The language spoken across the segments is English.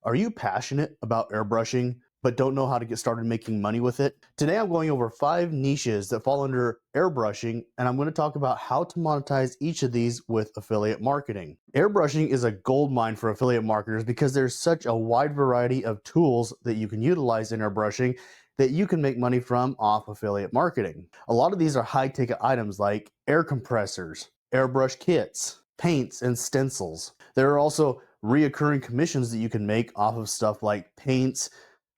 Are you passionate about airbrushing but don't know how to get started making money with it? Today I'm going over 5 niches that fall under airbrushing, and I'm going to talk about how to monetize each of these with affiliate marketing. Airbrushing is a goldmine for affiliate marketers because there's such a wide variety of tools that you can utilize in airbrushing that you can make money from off affiliate marketing. A lot of these are high-ticket items like air compressors, airbrush kits, paints, and stencils. There are also reoccurring commissions that you can make off of stuff like paints,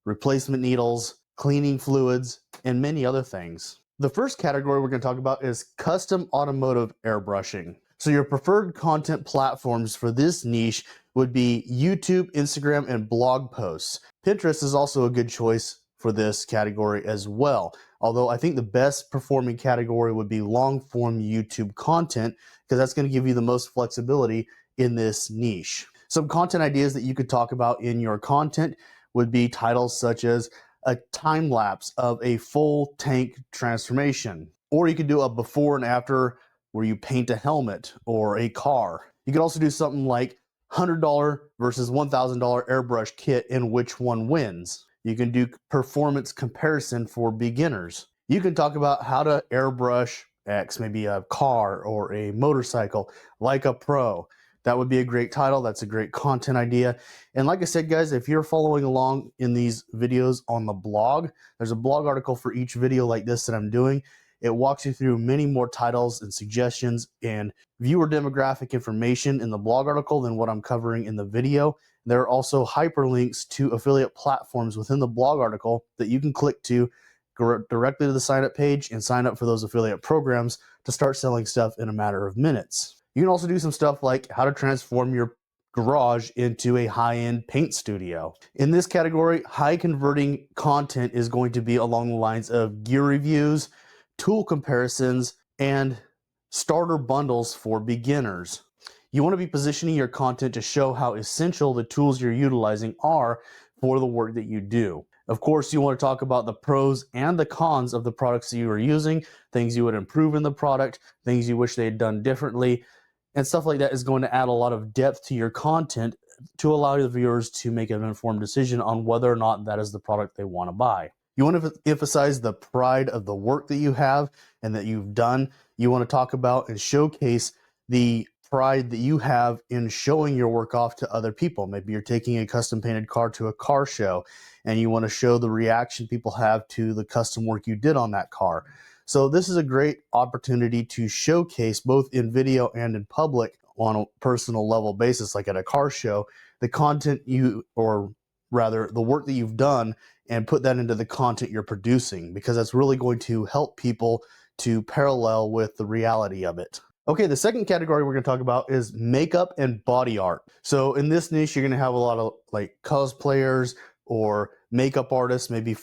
replacement needles, cleaning fluids, and many other things. The first category we're going to talk about is custom automotive airbrushing. So your preferred content platforms for this niche would be YouTube, Instagram, and blog posts. Pinterest is also a good choice for this category as well. Although I think the best performing category would be long form YouTube content because that's going to give you the most flexibility in this niche. Some content ideas that you could talk about in your content would be titles such as a time lapse of a full tank transformation, or you could do a before and after where you paint a helmet or a car. You could also do something like $100 versus $1,000 airbrush kit and which one wins. You can do performance comparison for beginners. You can talk about how to airbrush X, maybe a car or a motorcycle like a pro. That would be a great title. That's a great content idea. And like I said, guys, if you're following along in these videos on the blog, there's a blog article for each video like this that I'm doing. It walks you through many more titles and suggestions and viewer demographic information in the blog article than what I'm covering in the video. There are also hyperlinks to affiliate platforms within the blog article that you can click to directly to the sign up page and sign up for those affiliate programs to start selling stuff in a matter of minutes. You can also do some stuff like how to transform your garage into a high-end paint studio. In this category, high converting content is going to be along the lines of gear reviews, tool comparisons, and starter bundles for beginners. You want to be positioning your content to show how essential the tools you're utilizing are for the work that you do. Of course, you want to talk about the pros and the cons of the products that you are using, things you would improve in the product, things you wish they had done differently, and stuff like that is going to add a lot of depth to your content to allow the viewers to make an informed decision on whether or not that is the product they want to buy. You want to emphasize the pride of the work that you have and that you've done. You want to talk about and showcase the pride that you have in showing your work off to other people. Maybe you're taking a custom painted car to a car show and you want to show the reaction people have to the custom work you did on that car. So this is a great opportunity to showcase both in video and in public on a personal level basis, like at a car show, the content or rather the work that you've done and put that into the content you're producing, because that's really going to help people to parallel with the reality of it. Okay, the second category we're going to talk about is makeup and body art. So in this niche, you're going to have a lot of like cosplayers or makeup artists, maybe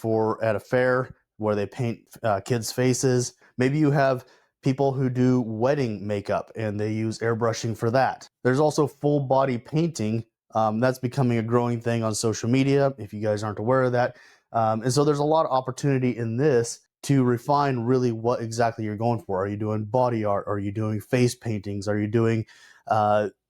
at a fair where they paint kids' faces. Maybe you have people who do wedding makeup and they use airbrushing for that. There's also full body painting. That's becoming a growing thing on social media, if you guys aren't aware of that. And so there's a lot of opportunity in this to refine really what exactly you're going for. Are you doing body art? Are you doing face paintings? Are you doing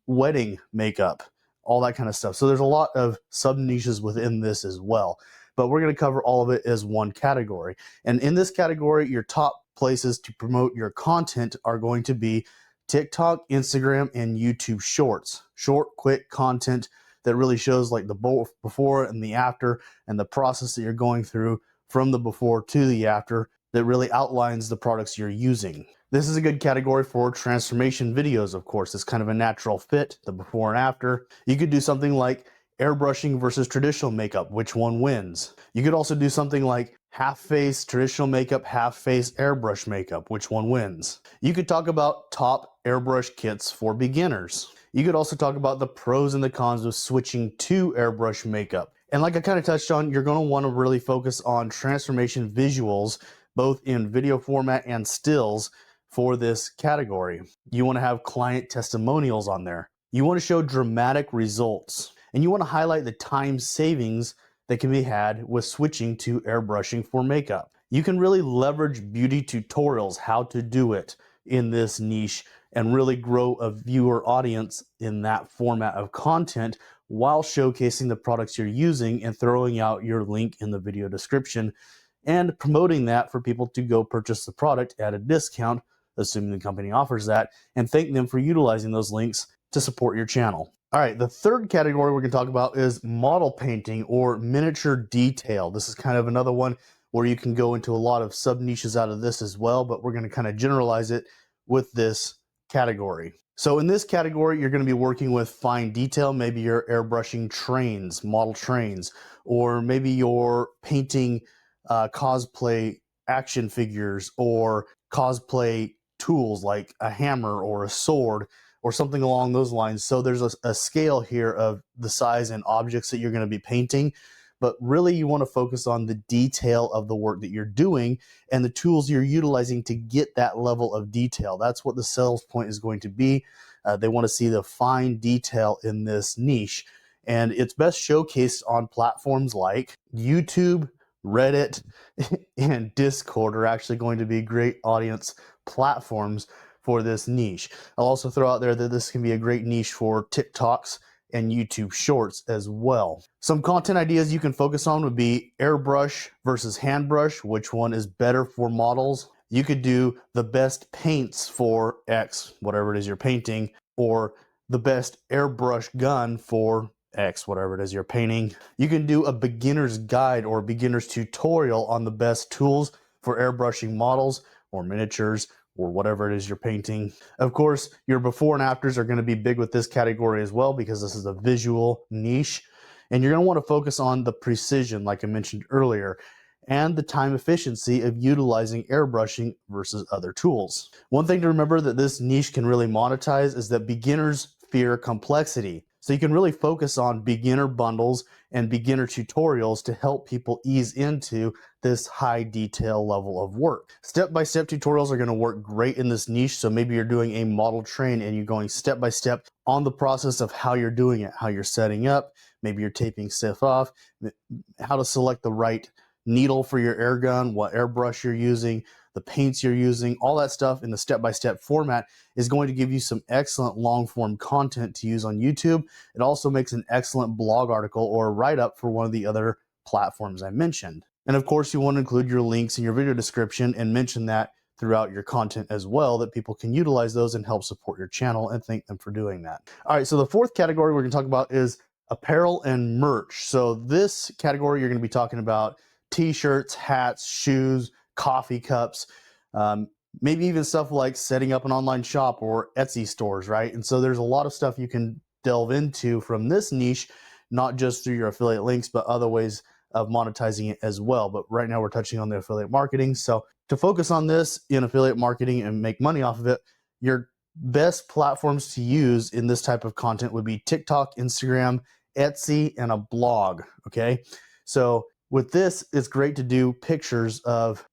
wedding makeup? All that kind of stuff. So there's a lot of sub niches within this as well. But we're going to cover all of it as one category. And in this category, your top places to promote your content are going to be TikTok, Instagram, and YouTube Shorts. Short, quick content that really shows like the before and the after and the process that you're going through from the before to the after that really outlines the products you're using. This is a good category for transformation videos, of course. It's kind of a natural fit, the before and after. You could do something like airbrushing versus traditional makeup, which one wins? You could also do something like half face traditional makeup, half face airbrush makeup, which one wins? You could talk about top airbrush kits for beginners. You could also talk about the pros and the cons of switching to airbrush makeup. And like I kind of touched on, you're going to want to really focus on transformation visuals, both in video format and stills for this category. You want to have client testimonials on there. You want to show dramatic results. And you want to highlight the time savings that can be had with switching to airbrushing for makeup. You can really leverage beauty tutorials, how to do it in this niche, and really grow a viewer audience in that format of content while showcasing the products you're using and throwing out your link in the video description and promoting that for people to go purchase the product at a discount, assuming the company offers that, and thank them for utilizing those links to support your channel. All right, the third category we're going to talk about is model painting or miniature detail. This is kind of another one where you can go into a lot of sub niches out of this as well, but we're going to kind of generalize it with this category. So in this category, you're going to be working with fine detail. Maybe you're airbrushing trains, model trains, or maybe you're painting cosplay action figures or cosplay tools like a hammer or a sword or something along those lines. So there's a scale here of the size and objects that you're going to be painting, but really you want to focus on the detail of the work that you're doing and the tools you're utilizing to get that level of detail. That's what the sales point is going to be. They want to see the fine detail in this niche, and it's best showcased on platforms like YouTube, Reddit, and Discord are actually going to be great audience platforms for this niche. I'll also throw out there that this can be a great niche for TikToks and YouTube Shorts as well. Some content ideas you can focus on would be airbrush versus handbrush. Which one is better for models? You could do the best paints for X, whatever it is you're painting, or the best airbrush gun for X, whatever it is you're painting. You can do a beginner's guide or beginner's tutorial on the best tools for airbrushing models or miniatures or whatever it is you're painting. Of course, your before and afters are going to be big with this category as well, because this is a visual niche, and you're going to want to focus on the precision, like I mentioned earlier, and the time efficiency of utilizing airbrushing versus other tools. One thing to remember that this niche can really monetize is that beginners fear complexity. So you can really focus on beginner bundles and beginner tutorials to help people ease into this high detail level of work. Step-by-step tutorials are going to work great in this niche. So maybe you're doing a model train and you're going step-by-step on the process of how you're doing it, how you're setting up, maybe you're taping stuff off, how to select the right needle for your air gun, what airbrush you're using, the paints you're using, all that stuff in the step-by-step format is going to give you some excellent long-form content to use on YouTube. It also makes an excellent blog article or a write-up for one of the other platforms I mentioned. And of course, you want to include your links in your video description and mention that throughout your content as well, that people can utilize those and help support your channel, and thank them for doing that. All right, so the fourth category we're going to talk about is apparel and merch. So this category, you're going to be talking about t-shirts, hats, shoes, coffee cups, maybe even stuff like setting up an online shop or Etsy stores, right? And so there's a lot of stuff you can delve into from this niche, not just through your affiliate links, but other ways of monetizing it as well. But right now we're touching on the affiliate marketing. So to focus on this in affiliate marketing and make money off of it, your best platforms to use in this type of content would be TikTok, Instagram, Etsy, and a blog, okay? So with this, it's great to do pictures of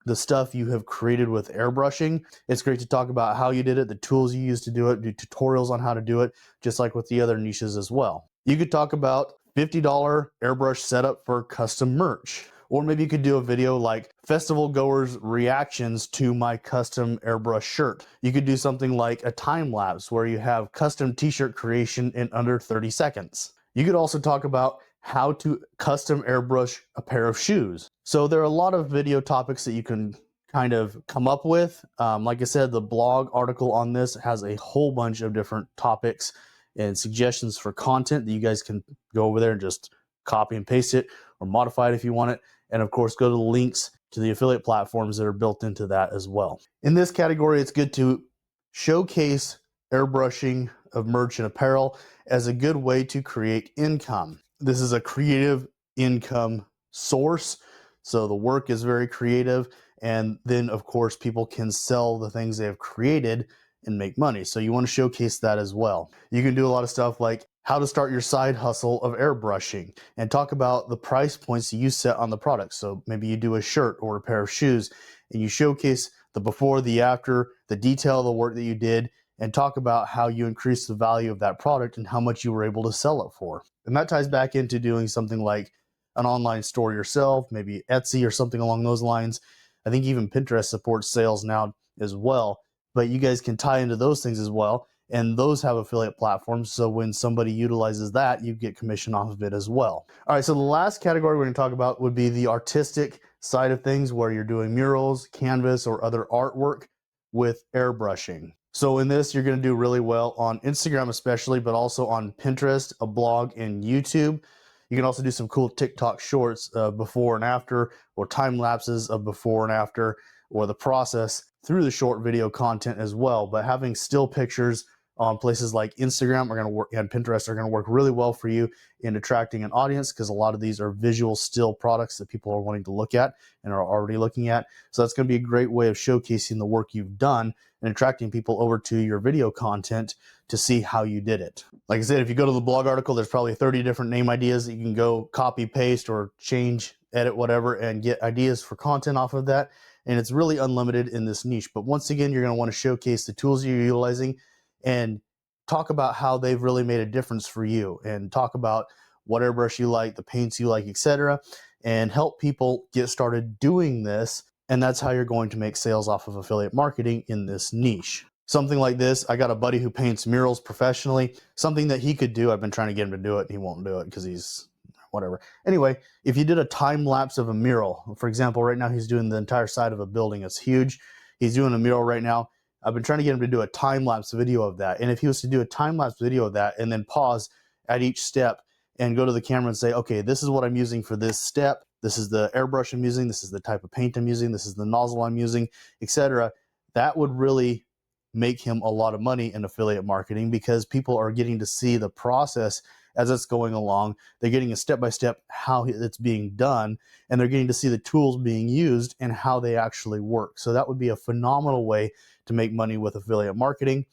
the stuff you have created with airbrushing. It's great to talk about how you did it, the tools you use to do it, do tutorials on how to do it, just like with the other niches as well. You could talk about $50 airbrush setup for custom merch. Or maybe you could do a video like festival goers reactions to my custom airbrush shirt. You could do something like a time lapse where you have custom t-shirt creation in under 30 seconds. You could also talk about how to custom airbrush a pair of shoes. So there are a lot of video topics that you can kind of come up with. Like I said, the blog article on this has a whole bunch of different topics and suggestions for content that you guys can go over there and just copy and paste it or modify it if you want it. And of course, go to the links to the affiliate platforms that are built into that as well. In this category, it's good to showcase airbrushing of merch and apparel as a good way to create income. This is a creative income source. So the work is very creative. And then of course, people can sell the things they have created and make money. So you want to showcase that as well. You can do a lot of stuff like how to start your side hustle of airbrushing and talk about the price points you set on the product. So maybe you do a shirt or a pair of shoes and you showcase the before, the after, the detail of the work that you did, and talk about how you increased the value of that product and how much you were able to sell it for. And that ties back into doing something like an online store yourself, maybe Etsy or something along those lines. I think even Pinterest supports sales now as well, but you guys can tie into those things as well and those have affiliate platforms. So when somebody utilizes that, you get commission off of it as well. All right, so the last category we're going to talk about would be the artistic side of things, where you're doing murals, canvas, or other artwork with airbrushing. So in this, you're going to do really well on Instagram especially, but also on Pinterest, a blog, and YouTube. You can also do some cool TikTok shorts before and after, or time lapses of before and after, or the process through the short video content as well. But having still pictures on places like Instagram are going to work, and Pinterest are going to work really well for you in attracting an audience, because a lot of these are visual still products that people are wanting to look at and are already looking at. So that's going to be a great way of showcasing the work you've done and attracting people over to your video content to see how you did it. Like I said, if you go to the blog article, there's probably 30 different name ideas that you can go copy, paste, or change, edit, whatever, and get ideas for content off of that. And it's really unlimited in this niche. But once again, you're going to want to showcase the tools you're utilizing and talk about how they've really made a difference for you, and talk about what airbrush you like, the paints you like, etc., and help people get started doing this. And that's how you're going to make sales off of affiliate marketing in this niche. Something like this, I got a buddy who paints murals professionally, something that he could do. I've been trying to get him to do it, and he won't do it because he's whatever. Anyway, if you did a time lapse of a mural, for example, right now he's doing the entire side of a building. It's huge. He's doing a mural right now. I've been trying to get him to do a time lapse video of that. And if he was to do a time lapse video of that and then pause at each step and go to the camera and say, okay, this is what I'm using for this step. This is the airbrush I'm using. This is the type of paint I'm using. This is the nozzle I'm using, etc. That would really make him a lot of money in affiliate marketing, because people are getting to see the process as it's going along. They're getting a step-by-step how it's being done, and they're getting to see the tools being used and how they actually work. So that would be a phenomenal way to make money with affiliate marketing.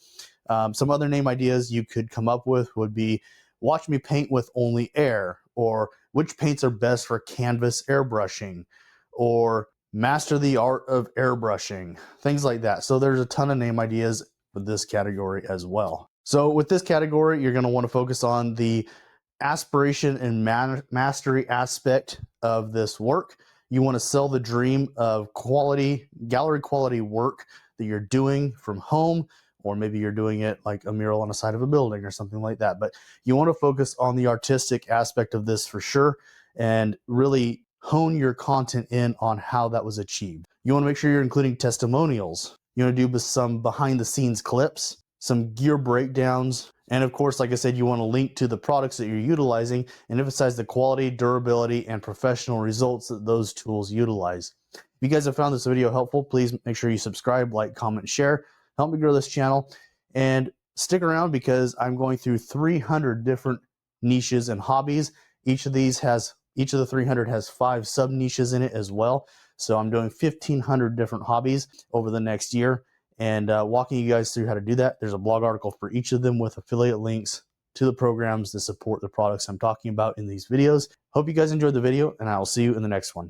Some other name ideas you could come up with would be watch me paint with only air, or which paints are best for canvas airbrushing, or master the art of airbrushing, things like that. So there's a ton of name ideas for this category as well. So with this category, you're going to want to focus on the aspiration and mastery aspect of this work. You want to sell the dream of quality, gallery quality work that you're doing from home, or maybe you're doing it like a mural on the side of a building or something like that. But you want to focus on the artistic aspect of this for sure, and really hone your content in on how that was achieved. You want to make sure you're including testimonials. You want to do some behind the scenes clips, some gear breakdowns, and of course, like I said, you want to link to the products that you're utilizing and emphasize the quality, durability, and professional results that those tools utilize. If you guys have found this video helpful, please make sure you subscribe, like, comment, share. Help me grow this channel, and stick around, because I'm going through 300 different niches and hobbies. Each of the 300 has 5 sub niches in it as well. So I'm doing 1,500 different hobbies over the next year, and walking you guys through how to do that. There's a blog article for each of them with affiliate links to the programs that support the products I'm talking about in these videos. Hope you guys enjoyed the video, and I will see you in the next one.